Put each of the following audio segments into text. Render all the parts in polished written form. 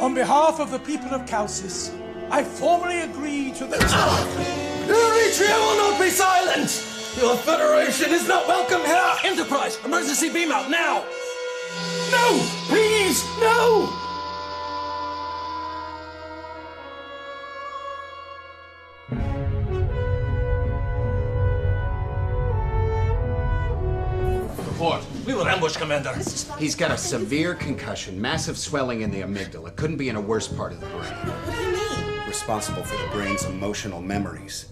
On behalf of the people of Calcis, I formally agree to the... Eritrea will not be silent! Your Federation is not welcome here! Enterprise, emergency beam out now! No! Please, no! Report. We will ambush, Commander. He's got a severe concussion, massive swelling in the amygdala. Couldn't be in a worse part of the brain. What do you mean? Responsible for the brain's emotional memories.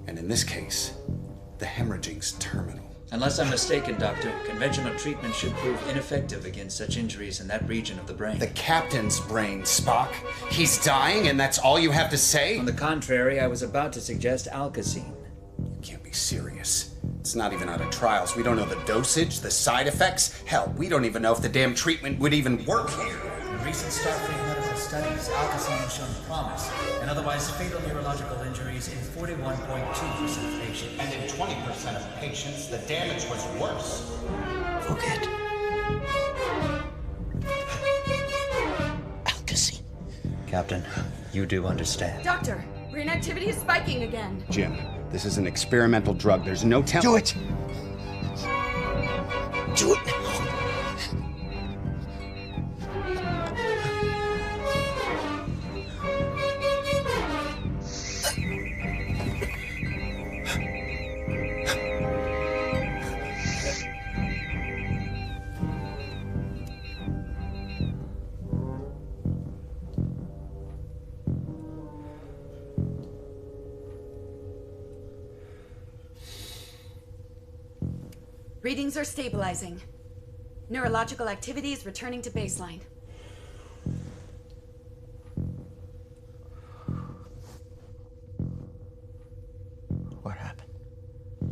And in this case, the hemorrhaging's terminal. Unless I'm mistaken, Doctor, conventional treatment should prove ineffective against such injuries in that region of the brain. The captain's brain, Spock. He's dying, and that's all you have to say? On the contrary, I was about to suggest Alkazine. You can't be serious. It's not even out of trials. We don't know the dosage, the side effects. Hell, we don't even know if the damn treatment would even work here. In recent Starfleet medical studies, Alkazine has shown promise in otherwise fatal neurological injuries in 41.2% of patients. And in 20% of patients, the damage was worse. Forget. Alkazine. Captain, you do understand. Doctor, brain activity is spiking again. Jim, this is an experimental drug. There's no telling. Do it! Do it now. Readings are stabilizing. Neurological activity is returning to baseline. What happened?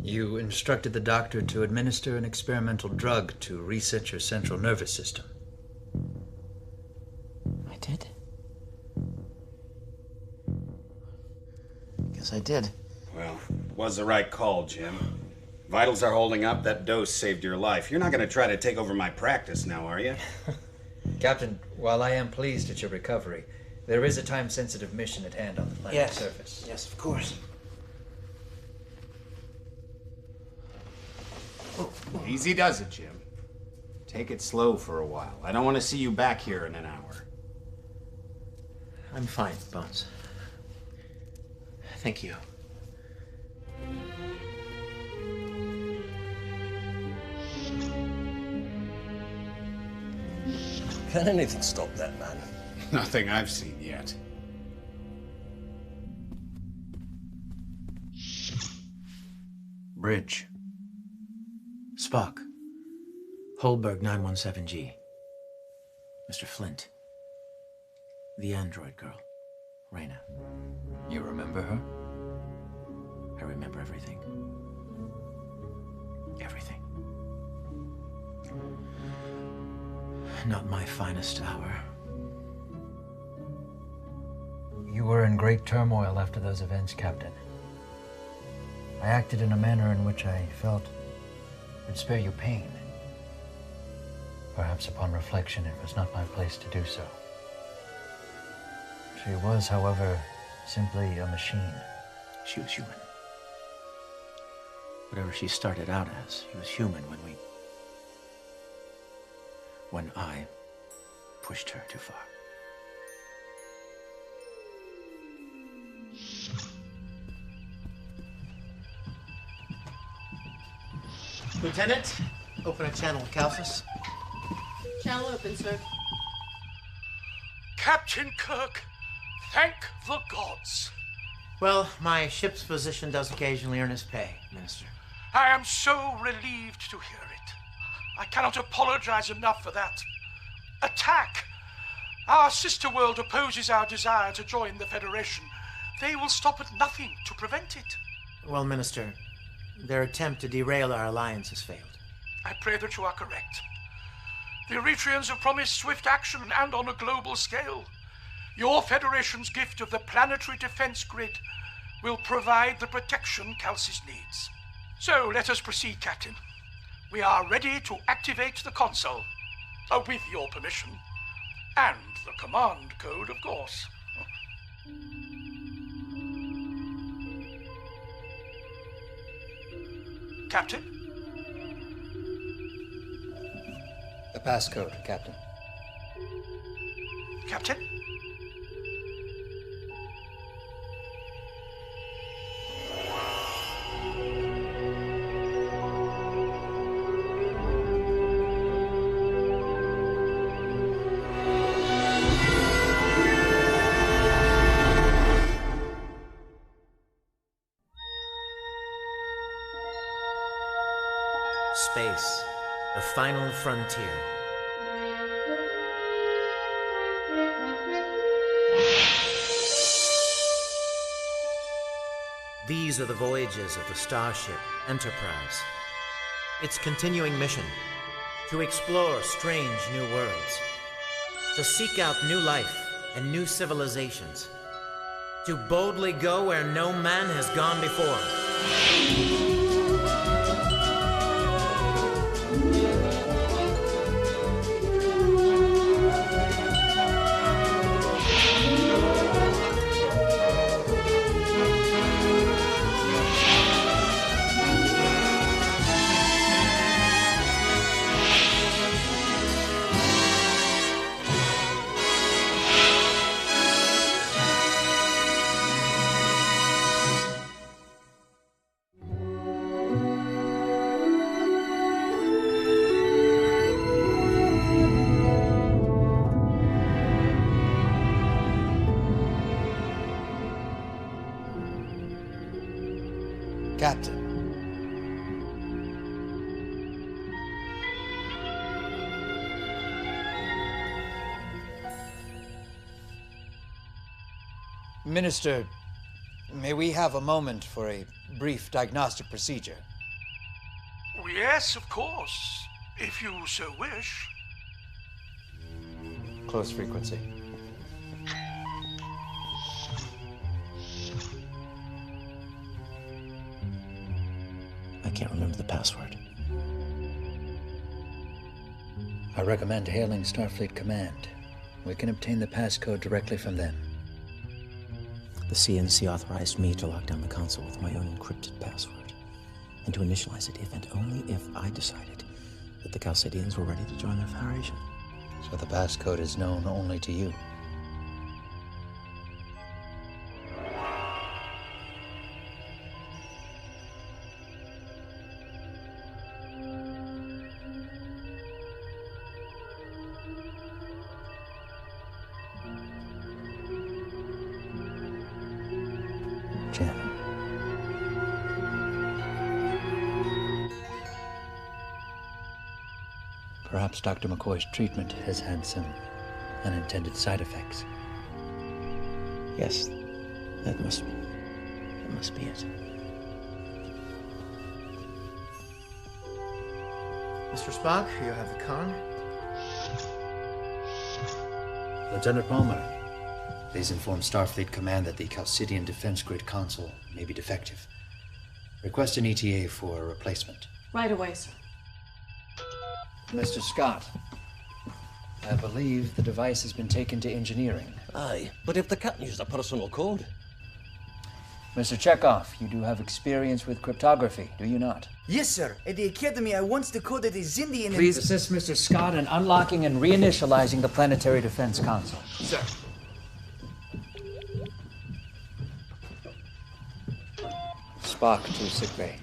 You instructed the doctor to administer an experimental drug to reset your central nervous system. I did? Guess I did. Well, it was the right call, Jim. Vitals are holding up. That dose saved your life. You're not going to try to take over my practice now, are you? Captain, while I am pleased at your recovery, there is a time-sensitive mission at hand on the planet's surface. Yes, of course. Easy does it, Jim. Take it slow for a while. I don't want to see you back here in an hour. I'm fine, Bones. Thank you. Can anything stop that man? Nothing I've seen yet. Bridge. Spock. Holberg 917G. Mr. Flint. The android girl. Reyna. You remember her? I remember everything. Everything. Not my finest hour. You were in great turmoil after those events, Captain. I acted in a manner in which I felt would spare you pain. Perhaps upon reflection, it was not my place to do so. She was, however, simply a machine. She was human. Whatever she started out as, she was human when I pushed her too far. Lieutenant, open a channel with Calcis. Channel open, sir. Captain Kirk, thank the gods. Well, my ship's physician does occasionally earn his pay, Minister. I am so relieved to hear it. I cannot apologize enough for that. Attack! Our sister world opposes our desire to join the Federation. They will stop at nothing to prevent it. Well, Minister, their attempt to derail our alliance has failed. I pray that you are correct. The Eritreans have promised swift action and on a global scale. Your Federation's gift of the planetary defense grid will provide the protection Calcis needs. So let us proceed, Captain. We are ready to activate the console. With your permission. And the command code, of course. Captain? The passcode, Captain. Captain? Space, the final frontier. These are the voyages of the starship Enterprise. Its continuing mission: to explore strange new worlds, to seek out new life and new civilizations, to boldly go where no man has gone before. Captain. Minister, may we have a moment for a brief diagnostic procedure? Yes, of course, if you so wish. Close frequency. I can't remember the password. I recommend hailing Starfleet Command. We can obtain the passcode directly from them. The CNC authorized me to lock down the console with my own encrypted password, and to initialize it if and only if I decided that the Chalcidians were ready to join their Federation. So the passcode is known only to you. Jim. Perhaps Dr. McCoy's treatment has had some unintended side effects. Yes, that must be it. Mr. Spock, you have the con. Lieutenant Palmer, please inform Starfleet Command that the Chalcidian defense grid console may be defective. Request an ETA for a replacement. Right away, sir. Mr. Scott, I believe the device has been taken to engineering. Aye, but if the captain used a personal code. Mr. Chekhov, you do have experience with cryptography, do you not? Yes, sir. At the Academy, I once decoded a Zindian... Please assist Mr. Scott in unlocking and reinitializing the planetary defense console. Sir. Spock to sickbay.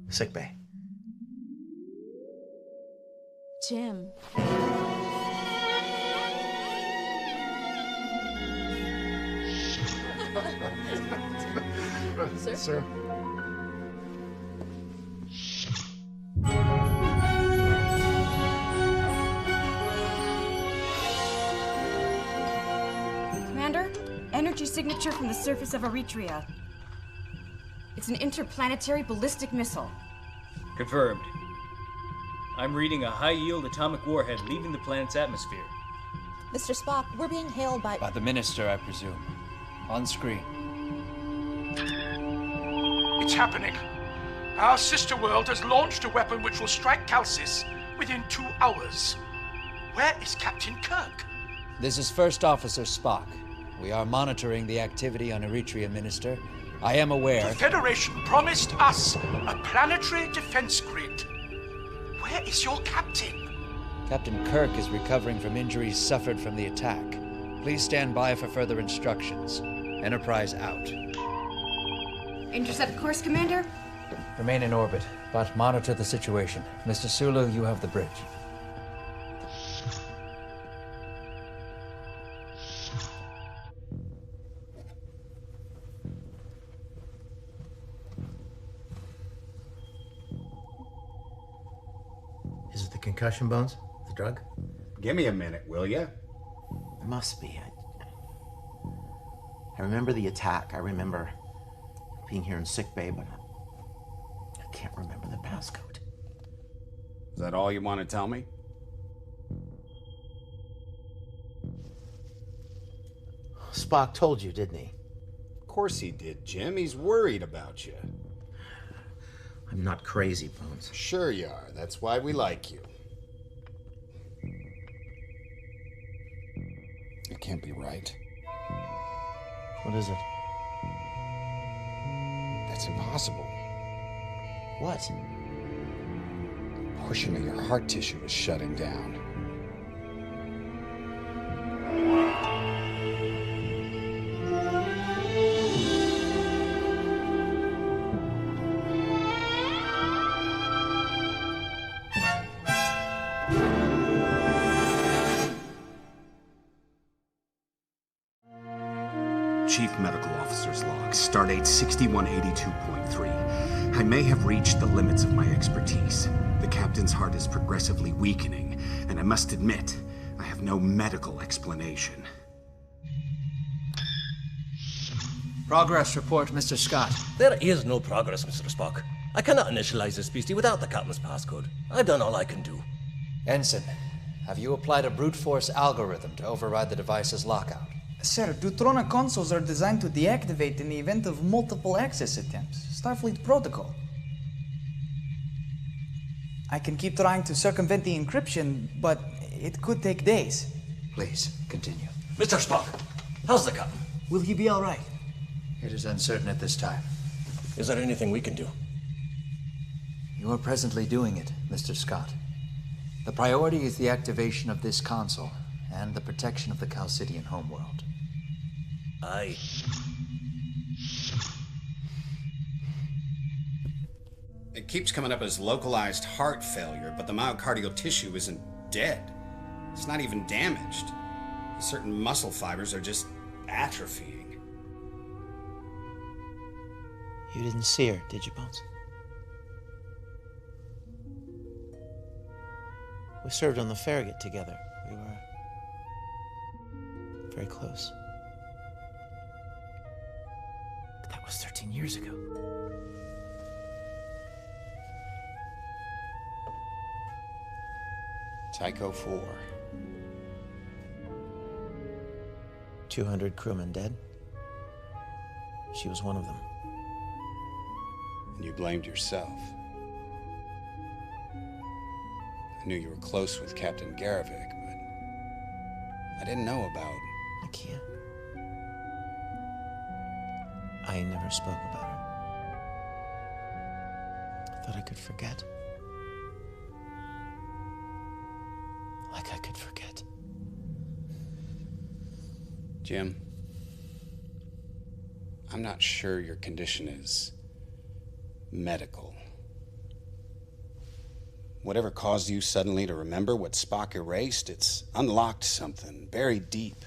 Sickbay. Jim. Sir? energy signature from the surface of Eritrea. It's an interplanetary ballistic missile. Confirmed. I'm reading a high-yield atomic warhead leaving the planet's atmosphere. Mr. Spock, we're being hailed by... By the Minister, I presume. On screen. It's happening. Our sister world has launched a weapon which will strike Calcis within 2 hours. Where is Captain Kirk? This is First Officer Spock. We are monitoring the activity on Eritrea, Minister. I am aware... The Federation promised us a planetary defense grid. Where is your captain? Captain Kirk is recovering from injuries suffered from the attack. Please stand by for further instructions. Enterprise out. Intercept course, Commander? Remain in orbit, but monitor the situation. Mr. Sulu, you have the bridge. Is it the concussion bones? The drug? Give me a minute, will ya? It must be. I remember the attack. I remember being here in sickbay, but I can't remember the passcode. Is that all you want to tell me? Spock told you, didn't he? Of course he did, Jim. He's worried about you. I'm not crazy, Bones. Sure you are. That's why we like you. It can't be right. What is it? That's impossible. What? A portion of your heart tissue is shutting down. Chief Medical Officer's log, stardate 6182.3. I may have reached the limits of my expertise. The captain's heart is progressively weakening, and I must admit, I have no medical explanation. Progress report, Mr. Scott. There is no progress, Mr. Spock. I cannot initialize this beastie without the captain's passcode. I've done all I can do. Ensign, have you applied a brute force algorithm to override the device's lockout? Sir, Deutrona consoles are designed to deactivate in the event of multiple access attempts. Starfleet protocol. I can keep trying to circumvent the encryption, but it could take days. Please, continue. Mr. Spock, how's the captain? Will he be all right? It is uncertain at this time. Is there anything we can do? You are presently doing it, Mr. Scott. The priority is the activation of this console and the protection of the Calcidian homeworld. Aye. It keeps coming up as localized heart failure, but the myocardial tissue isn't dead. It's not even damaged. Certain muscle fibers are just atrophying. You didn't see her, did you, Bones? We served on the Farragut together. We were very close. But that was 13 years ago. Tycho 4. 200 crewmen dead. She was one of them. And you blamed yourself. I knew you were close with Captain Garavik, but I didn't know about... Nakia. I never spoke about her. I thought I could forget. Like I could forget. Jim, I'm not sure your condition is medical. Whatever caused you suddenly to remember what Spock erased, it's unlocked something buried deep.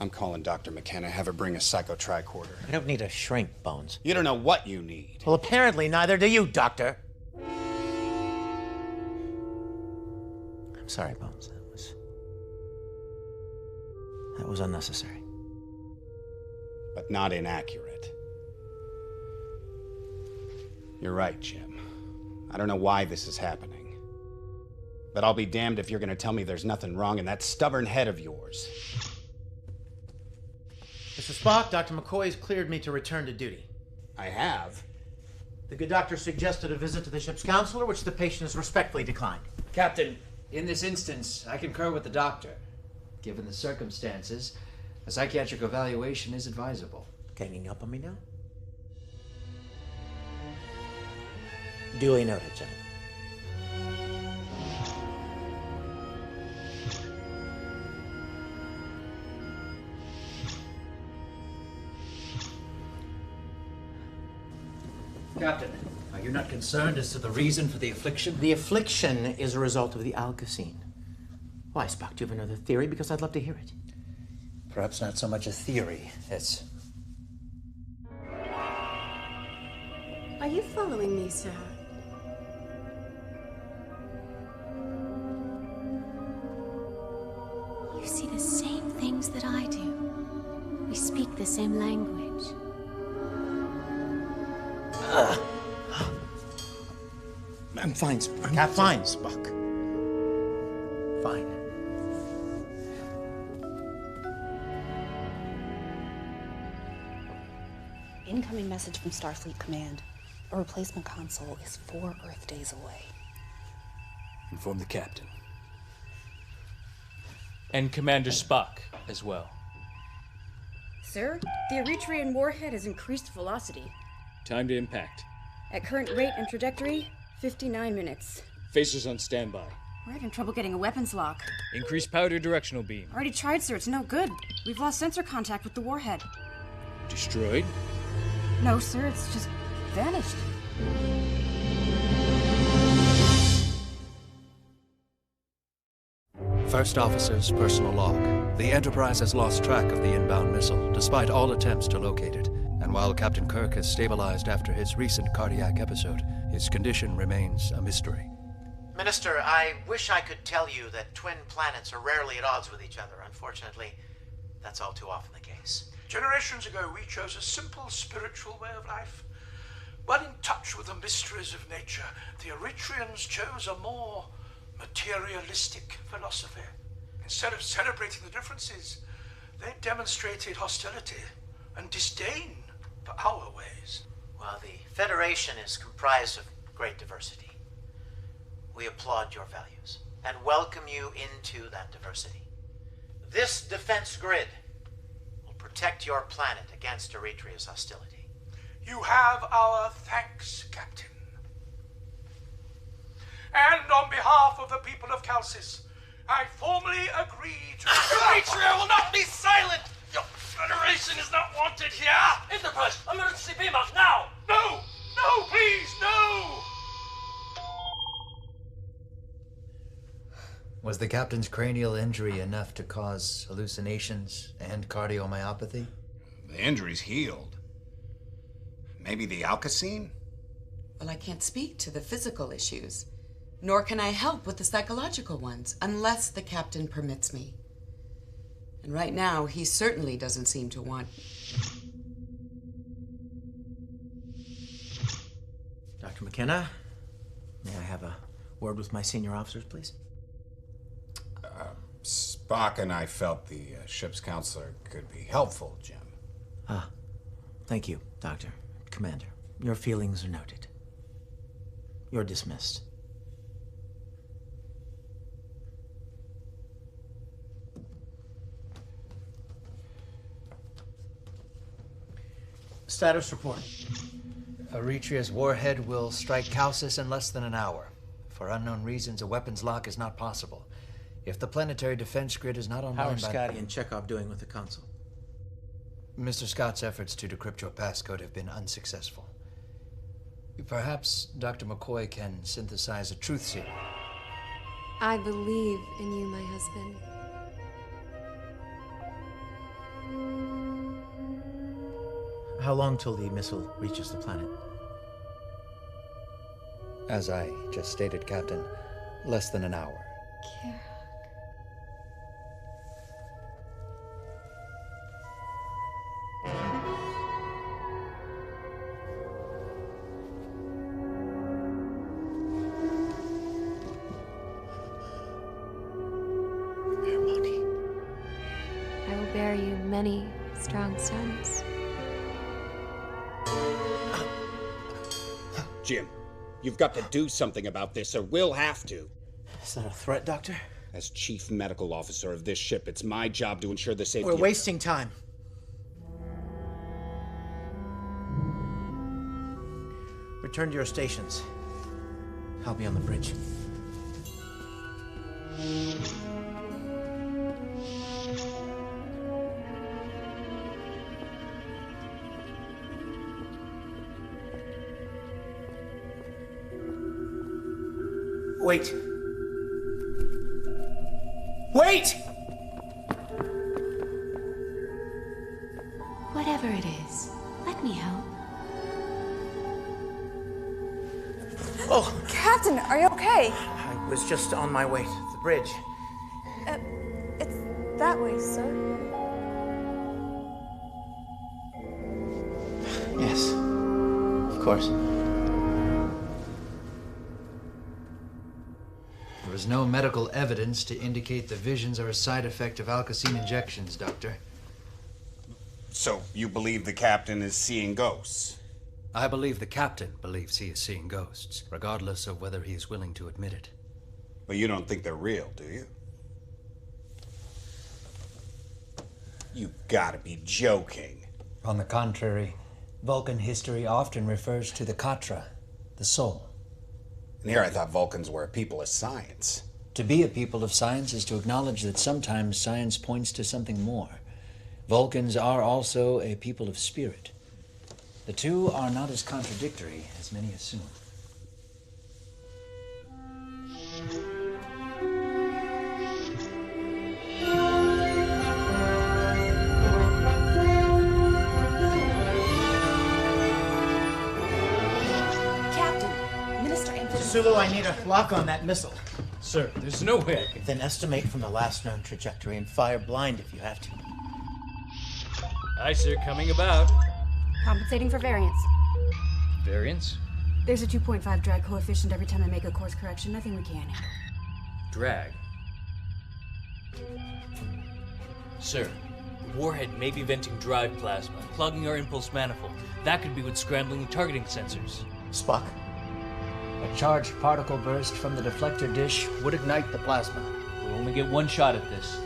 I'm calling Dr. McKenna, have her bring a psychotricorder. I don't need a shrink, Bones. You don't know what you need. Well, apparently neither do you, Doctor. That was unnecessary. But not inaccurate. You're right, Jim. I don't know why this is happening. But I'll be damned if you're gonna tell me there's nothing wrong in that stubborn head of yours. Mr. Spock, Dr. McCoy's cleared me to return to duty. I have? The good doctor suggested a visit to the ship's counselor, which the patient has respectfully declined. Captain, in this instance, I concur with the doctor. Given the circumstances, a psychiatric evaluation is advisable. Ganging up on me now? Duly noted, gentlemen. Captain, are you not concerned as to the reason for the affliction? The affliction is a result of the Alcacine. Why, Spock, do you have another theory? Because I'd love to hear it. Perhaps not so much a theory as... Are you following me, sir? You see the same things that I do. We speak the same language. I'm fine, I'm fine, Spock. Fine. Incoming message from Starfleet Command. A replacement console is 4 Earth days away. Inform the captain. And Commander Spock as well. Sir, the Eritrean warhead has increased velocity. Time to impact. At current rate and trajectory, 59 minutes. Phasers on standby. We're having trouble getting a weapons lock. Increase powder directional beam. Already tried, sir. It's no good. We've lost sensor contact with the warhead. Destroyed? No, sir. It's just vanished. First Officer's personal log. The Enterprise has lost track of the inbound missile, despite all attempts to locate it. And while Captain Kirk has stabilized after his recent cardiac episode, his condition remains a mystery. Minister, I wish I could tell you that twin planets are rarely at odds with each other. Unfortunately, that's all too often the case. Generations ago, we chose a simple spiritual way of life. Well in touch with the mysteries of nature, the Eritreans chose a more materialistic philosophy. Instead of celebrating the differences, they demonstrated hostility and disdain for our ways. Well, the Federation is comprised of great diversity. We applaud your values and welcome you into that diversity. This defense grid will protect your planet against Eritrea's hostility. You have our thanks, Captain. And on behalf of the people of Calcis, I formally agree to... Eritrea will not be silent! Your Federation is not wanted here! Enterprise, emergency beam out now! No! No, please, no! Was the captain's cranial injury enough to cause hallucinations and cardiomyopathy? The injury's healed. Maybe the Alcacine? Well, I can't speak to the physical issues, nor can I help with the psychological ones, unless the captain permits me. And right now, he certainly doesn't seem to want... Dr. McKenna, may I have a word with my senior officers, please? Spock and I felt the ship's counselor could be helpful, Jim. Thank you, Doctor. Commander, your feelings are noted. You're dismissed. Status report. Eritrea's warhead will strike Calcis in less than an hour. For unknown reasons, a weapons lock is not possible. If the planetary defense grid is not online How are by... Scotty and Chekhov doing with the console? Mr. Scott's efforts to decrypt your passcode have been unsuccessful. Perhaps Dr. McCoy can synthesize a truth serum. I believe in you, my husband. How long till the missile reaches the planet? As I just stated, Captain, less than an hour. many strong suns. Jim, you've got to do something about this, or we'll have to. Is that a threat, Doctor? As chief medical officer of this ship, it's my job to ensure the safety We're of... wasting time. Return to your stations. I'll be on the bridge. Wait! Wait! Whatever it is, let me help. Oh! Captain, are you okay? I was just on my way to the bridge. It's that way, sir. Yes. Of course. There is no medical evidence to indicate the visions are a side effect of Alkazine injections, Doctor. So, you believe the captain is seeing ghosts? I believe the captain believes he is seeing ghosts, regardless of whether he is willing to admit it. But you don't think they're real, do you? You gotta be joking. On the contrary, Vulcan history often refers to the Katra, the soul. And here I thought Vulcans were a people of science. To be a people of science is to acknowledge that sometimes science points to something more. Vulcans are also a people of spirit. The two are not as contradictory as many assume. Captain, Minister Infant. Sulu, I need a lock on that missile. Sir, there's no way I can... Then estimate from the last known trajectory and fire blind if you have to. Aye, sir, coming about. Compensating for variance. Variance? There's a 2.5 drag coefficient every time I make a course correction. Nothing we can't handle. Drag. Sir, the warhead may be venting drive plasma, clogging our impulse manifold. That could be what's scrambling the targeting sensors. Spock. A charged particle burst from the deflector dish would ignite the plasma. We'll only get one shot at this.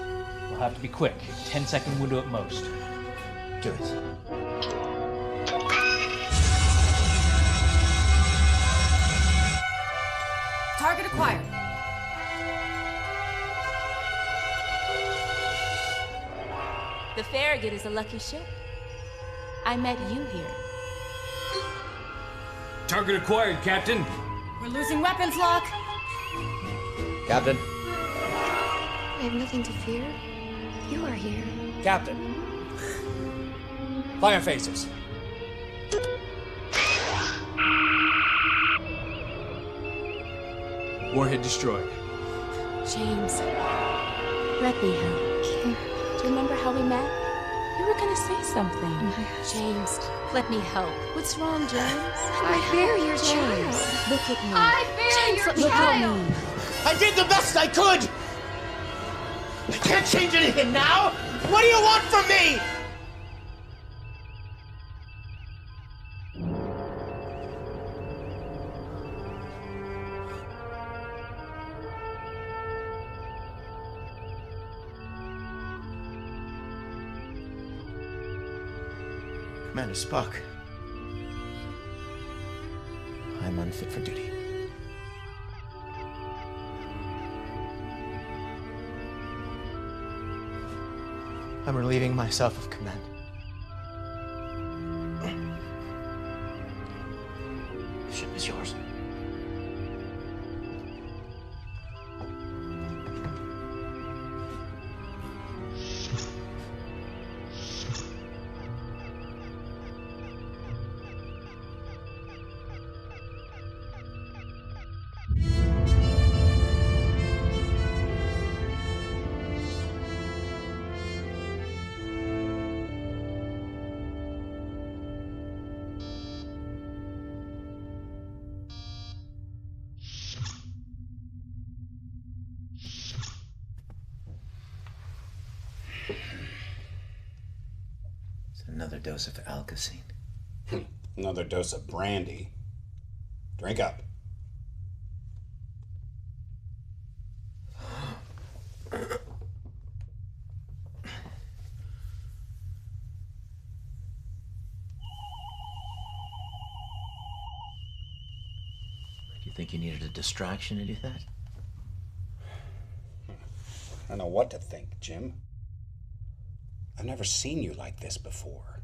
We'll have to be quick. 10-second window at most. Do it. Target acquired. The Farragut is a lucky ship. I met you here. Target acquired, Captain. We're losing weapons, Locke. Captain. I have nothing to fear. You are here. Captain. Fire phasers. Warhead destroyed. James, let me help. Do you remember how we met? You were gonna say something. James, let me help. What's wrong, James? I bear your child. Look at me. I bear James, your look child. at me. I did the best I could! I can't change anything now! What do you want from me? Commander Spock. I'm unfit for duty. I'm relieving myself of command. The ship is yours. Another dose of Alkazine. Another dose of brandy. Drink up. Do you think you needed a distraction to do that? I don't know what to think, Jim. I've never seen you like this before.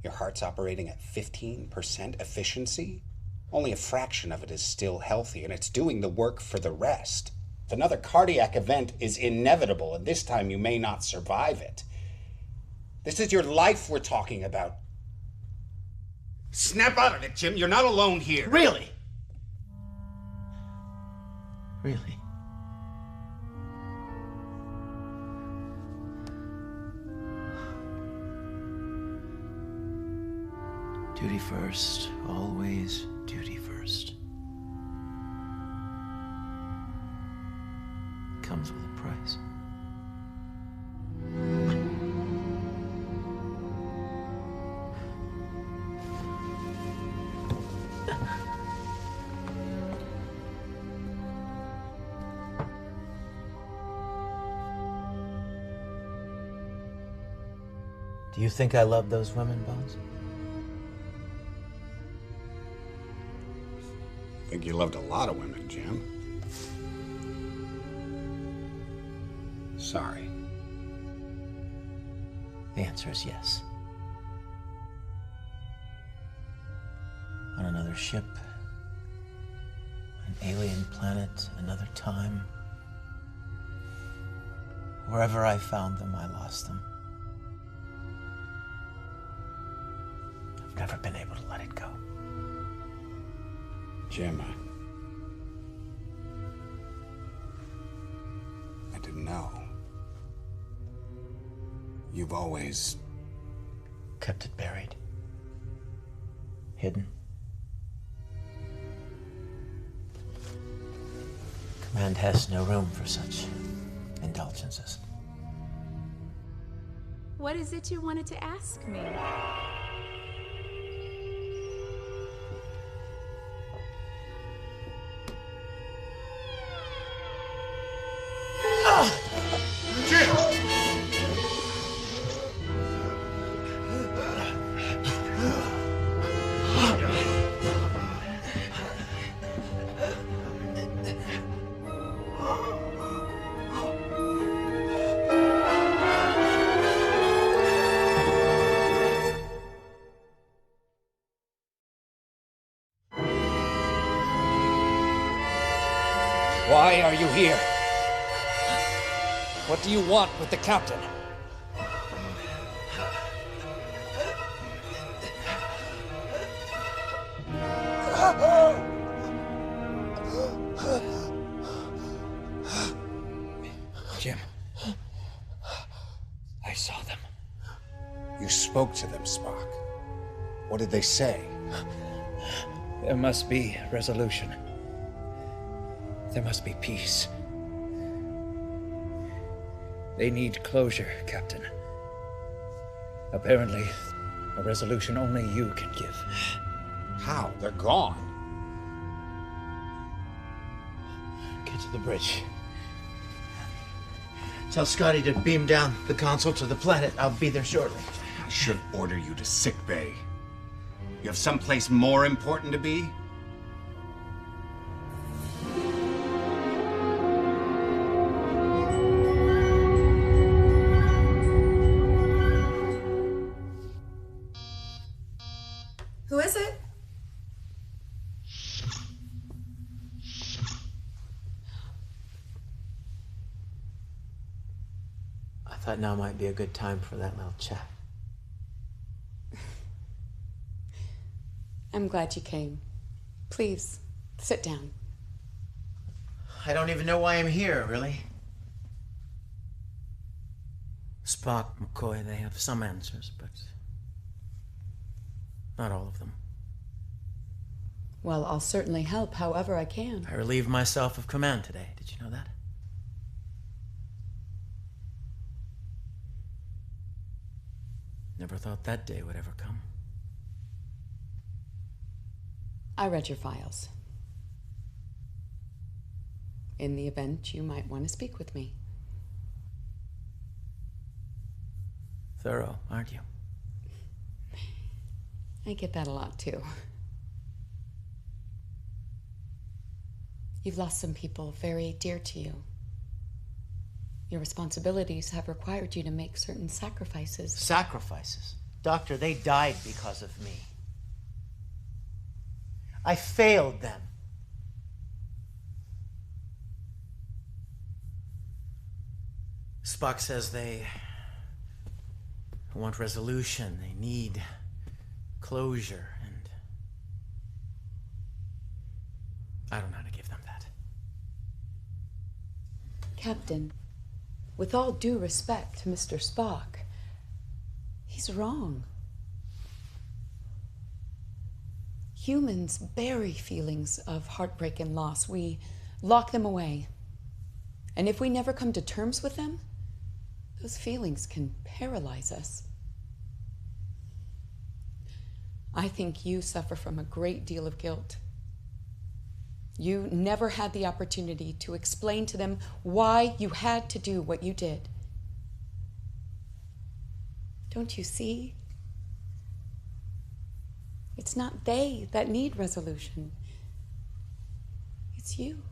Your heart's operating at 15% efficiency? Only a fraction of it is still healthy, and it's doing the work for the rest. If another cardiac event is inevitable, and this time you may not survive it. This is your life we're talking about. Snap out of it, Jim. You're not alone here. Really? Really? Duty first, always duty first. Comes with a price. Do you think I love those women, Bones? I think you loved a lot of women, Jim. Sorry. The answer is yes. On another ship, an alien planet, another time. Wherever I found them, I lost them. I've never been able to let it go. Jim, I didn't know. You've always kept it buried. Hidden. Command has no room for such indulgences. What is it you wanted to ask me? Why are you here? What do you want with the captain? Jim, I saw them. you spoke to them, Spock. What did they say? There must be resolution. There must be peace. They need closure, Captain. Apparently, a resolution only you can give. How? They're gone. Get to the bridge. Tell Scotty to beam down the console to the planet. I'll be there shortly. I should order you to sick bay. You have someplace more important to be? Who is it? I thought now might be a good time for that little chat. I'm glad you came. Please, sit down. I don't even know why I'm here, really. Spock, McCoy, they have some answers, but not all of them. Well, I'll certainly help however I can. I relieved myself of command today. Did you know that? Never thought that day would ever come. I read your files. In the event you might want to speak with me. Thorough, aren't you? I get that a lot too. You've lost some people very dear to you. Your responsibilities have required you to make certain sacrifices. Sacrifices? Doctor, they died because of me. I failed them. Spock says they want resolution. They need closure, and I don't know how to give them that. Captain, with all due respect to Mr. Spock, he's wrong. Humans bury feelings of heartbreak and loss. We lock them away. And if we never come to terms with them, those feelings can paralyze us. I think you suffer from a great deal of guilt. You never had the opportunity to explain to them why you had to do what you did. Don't you see? It's not they that need resolution. It's you.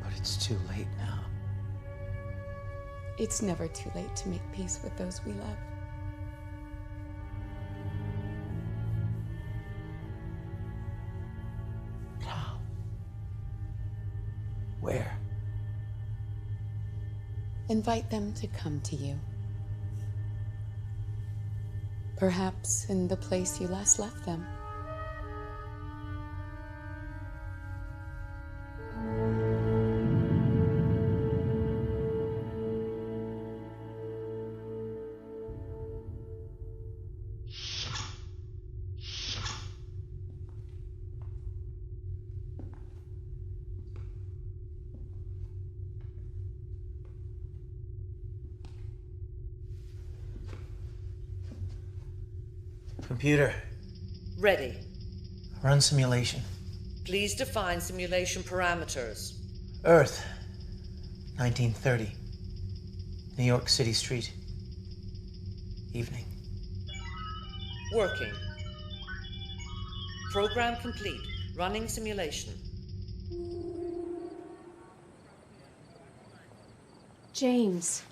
But it's too late now. It's never too late to make peace with those we love. How? Where? Invite them to come to you. Perhaps in the place you last left them. Computer, Ready. run simulation. Please define simulation parameters. Earth, 1930. New York City Street. Evening. Working. Program complete. Running simulation. James.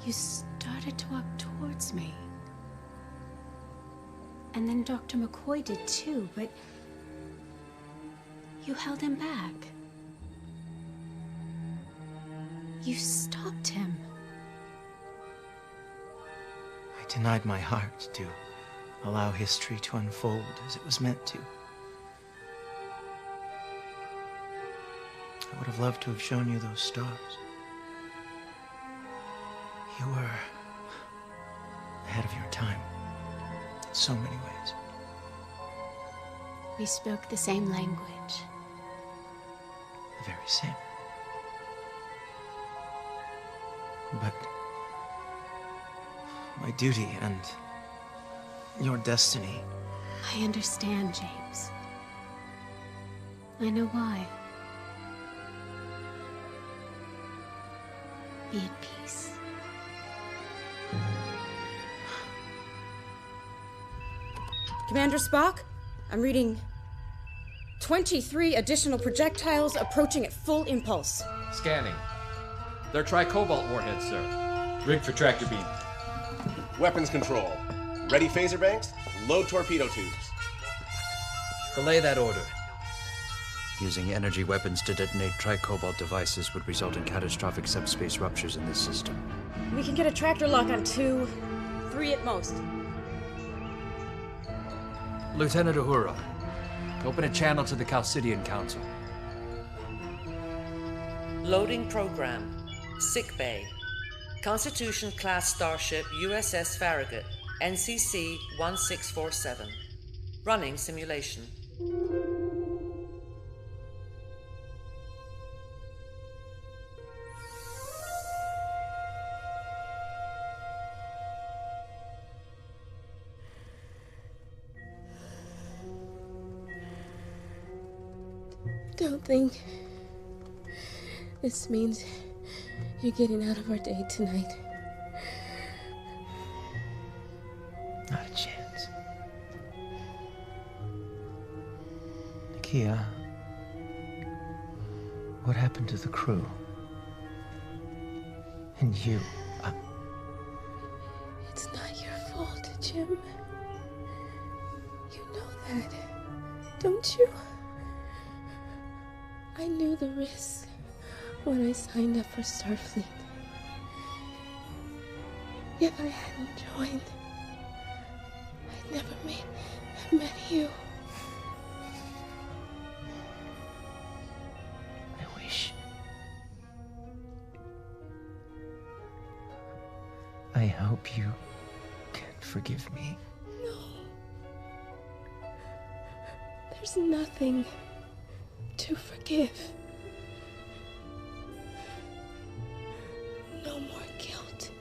You started to walk towards me. And then Dr. McCoy did too, but you held him back. You stopped him. I denied my heart to allow history to unfold as it was meant to. I would have loved to have shown you those stars. You were ahead of your time in so many ways. We spoke the same language. The very same. But my duty and your destiny. I understand, James. I know why. Be at peace. Commander Spock, I'm reading 23 additional projectiles approaching at full impulse. Scanning. They're tri-cobalt warheads, sir. Rig for tractor beam. Weapons control. Ready phaser banks, load torpedo tubes. Belay that order. Using energy weapons to detonate tri-cobalt devices would result in catastrophic subspace ruptures in this system. We can get a tractor lock on 2, 3 at most. Lieutenant Uhura, open a channel to the Chalcidian Council. Loading program. Sick bay. Constitution-class starship USS Farragut, NCC 1647. Running simulation. Don't think this means you're getting out of our date tonight. Not a chance. Nakia, what happened to the crew? And you? It's not your fault, Jim. You know that, don't you? I knew the risk when I signed up for Starfleet. If I hadn't joined, I'd never have met you. I wish. I hope you can forgive me. No. There's nothing to forgive. No more guilt,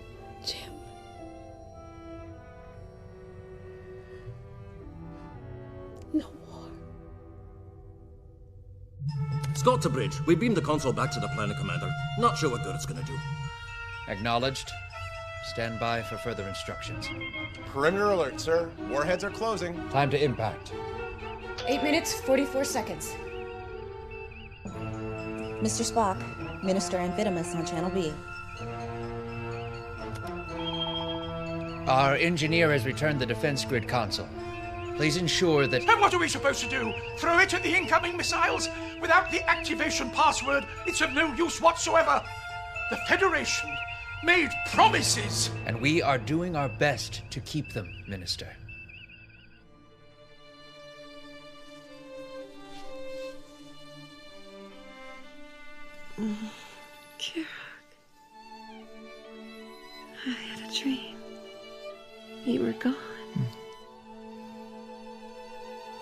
Jim. No more. Scott to bridge. We beamed the console back to the planet, Commander. Not sure what good it's gonna do. Acknowledged. Stand by for further instructions. Perimeter alert, sir. Warheads are closing. Time to impact. 8 minutes, 44 seconds. Mr. Spock, Minister Amphibious on Channel B. Our engineer has returned the defense grid console. Please ensure that... And what are we supposed to do? Throw it at the incoming missiles? Without the activation password, it's of no use whatsoever. The Federation made promises. And we are doing our best to keep them, Minister. Kirak, I had a dream. You were gone.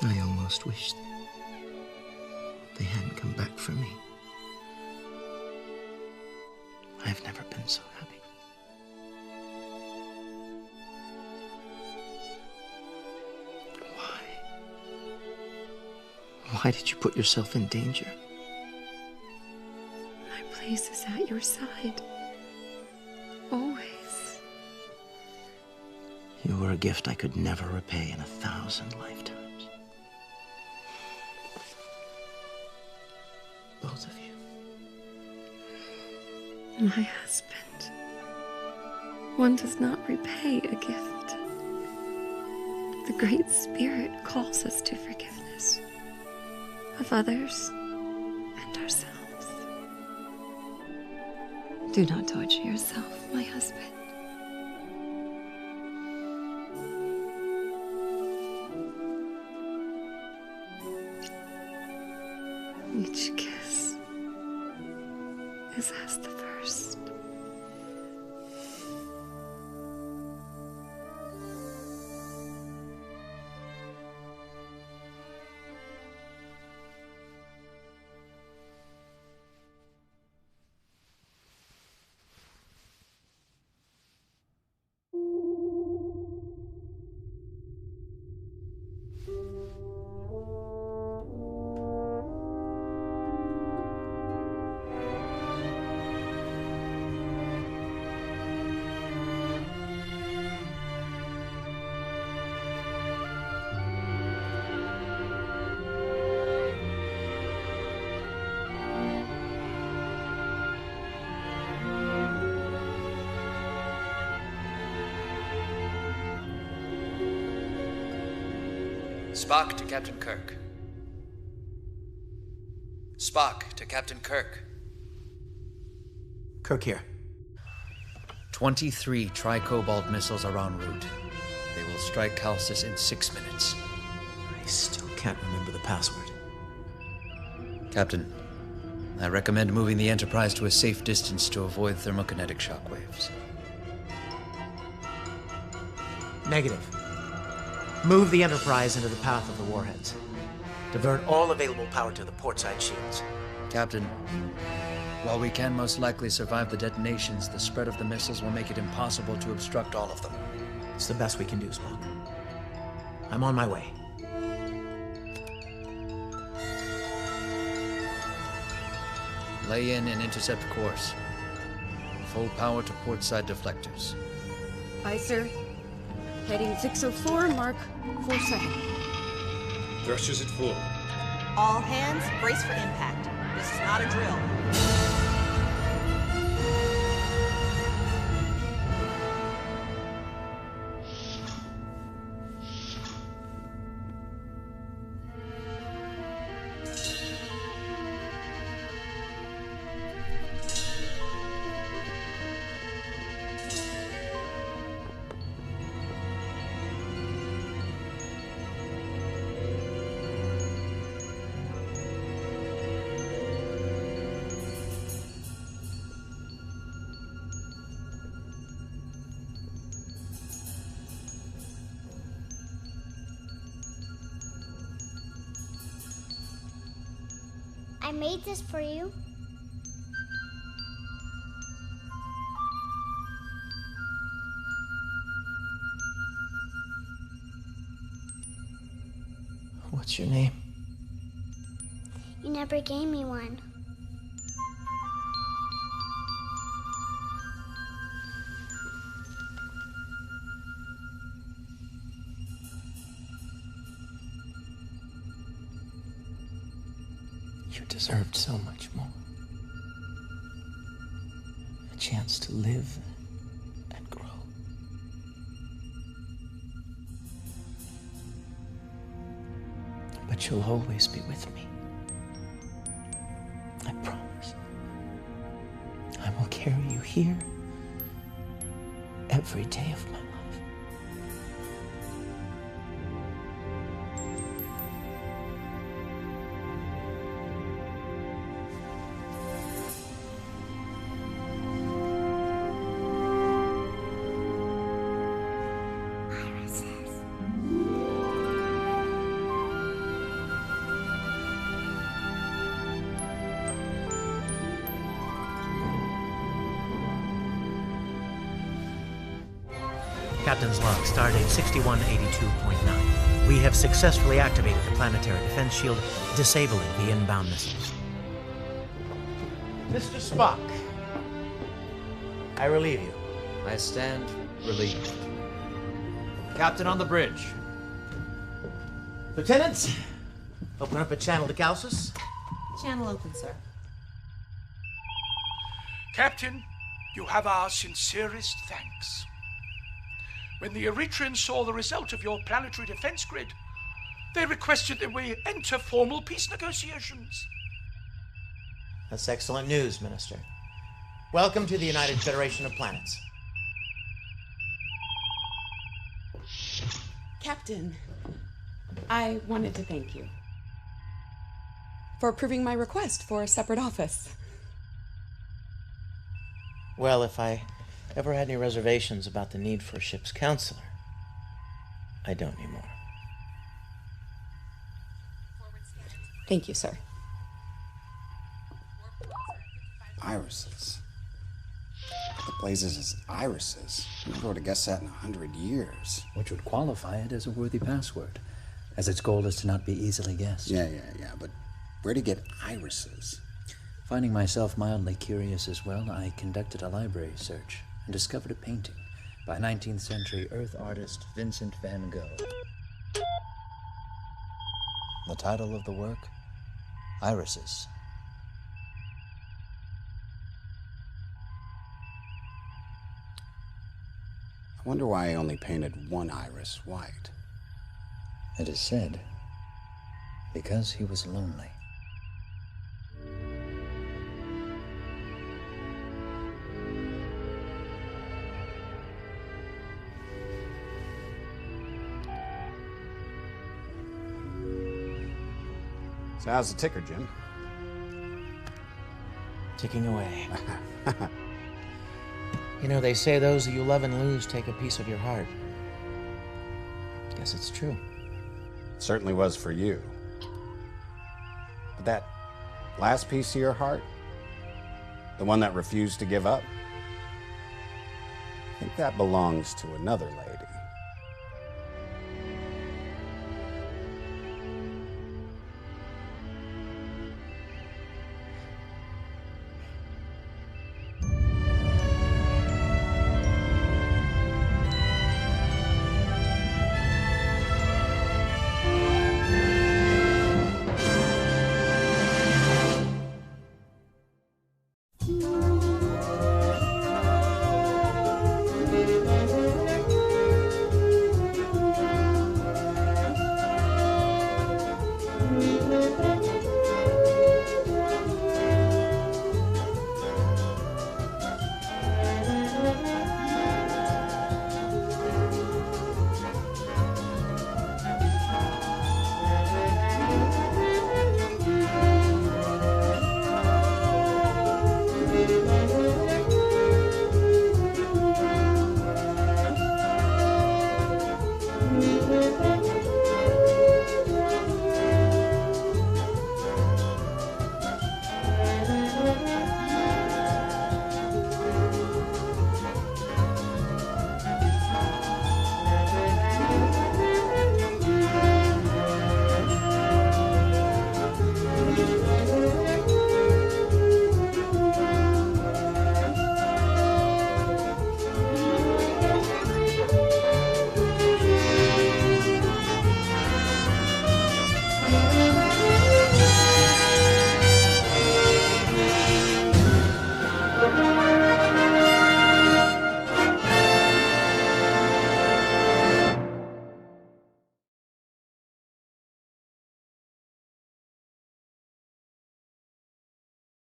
I almost wished they hadn't come back for me. I've never been so happy. Why did you put yourself in danger? My place is at your side. Always. You were a gift I could never repay in 1,000 lifetimes. Both of you. My husband. One does not repay a gift. The Great Spirit calls us to forgiveness of others and ourselves. Do not torture yourself, my husband. Each kiss is as the first. Spock to Captain Kirk. Spock to Captain Kirk. Kirk here. 23 Tri-Cobalt missiles are en route. They will strike Calcis in 6 minutes. I still can't remember the password. Captain, I recommend moving the Enterprise to a safe distance to avoid thermokinetic shockwaves. Negative. Move the Enterprise into the path of the warheads. Divert all available power to the portside shields. Captain, while we can most likely survive the detonations, the spread of the missiles will make it impossible to obstruct all of them. It's the best we can do, Spock. I'm on my way. Lay in and intercept course. Full power to portside deflectors. Aye, sir. Heading 604, mark 47. Thrusters at full. All hands, brace for impact. This is not a drill. I made this for you. What's your name? You never gave me one. You deserved so much more. A chance to live and grow. But you'll always be with me. I promise. I will carry you here every day of my life. Captain's log, stardate 6182.9. We have successfully activated the planetary defense shield, disabling the inbound missiles. Mr. Spock, I relieve you. I stand relieved. Captain on the bridge. Lieutenant, open up a channel to Calcis. Channel open, sir. Captain, you have our sincerest thanks. When the Eretrians saw the result of your planetary defense grid, they requested that we enter formal peace negotiations. That's excellent news, Minister. Welcome to the United Federation of Planets. Captain, I wanted to thank you for approving my request for a separate office. Well, if I ever had any reservations about the need for a ship's counselor, I don't anymore. Thank you, sir. Irises. The blazes is irises. Never would have guessed that in 100 years. Which would qualify it as a worthy password, as its goal is to not be easily guessed. Yeah, but where'd he get irises? Finding myself mildly curious as well, I conducted a library search and discovered a painting by 19th century Earth artist Vincent van Gogh. The title of the work, Irises. I wonder why he only painted one iris white. It is said, because he was lonely. So how's the ticker, Jim? Ticking away. You know, they say those that you love and lose take a piece of your heart. Guess it's true. It certainly was for you. But that last piece of your heart, the one that refused to give up, I think that belongs to another lady.